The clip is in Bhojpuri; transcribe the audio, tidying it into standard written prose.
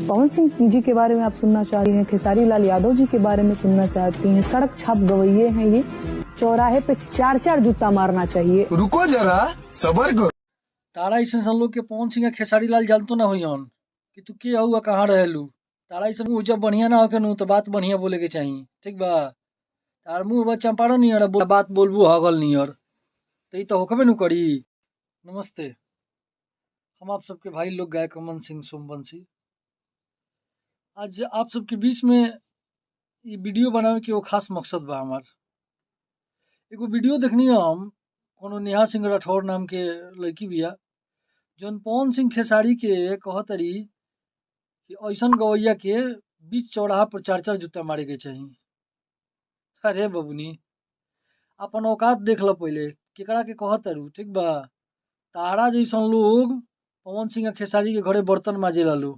पवन सिंह जी के बारे में आप सुनना चाहती हैं, खेसारी लाल यादव जी के बारे में सुनना चाहती हैं। सड़क छाप गवैये हैं ये, चौराहे पे 4-4 जूता मारना चाहिए। रुको जरा सबर करो। तारा ऐसे सन लोग के पवन सिंह खेसारी लाल जानतो ना हुई कि तू के हुआ कहाँ रहेलू। तारा ऐसे मुँह जब बढ़िया ना होके नु तो बात बढ़िया बोले के चाहिए, ठीक बा। तार मुँह बा चंपारण नहीं और बात बोलबू हगल नहीं और तो ये तो होकबे नु करी। नमस्ते, हम आप सबके भाई लोग गायक अमन सिंह सोमवंशी। आज आप सबके बीच में ये वीडियो बनावे के वो खास मकसद बा हमार। एगो वीडियो देखनी हम कोनो नेहा सिंह राठौर नाम के लड़की बिया जौन पवन सिंह खेसारी के कहतरी कि ऐसन गवैया के बीच चौराहा पर 4-4 जूता मारे के चाहिए। अरे बबुनी, अपन औकात देख ल पहले, केकरा के कहतरू, ठीक बा। तारा जैसन लोग पवन सिंह खेसारी के घरे बर्तन माजे ला लो।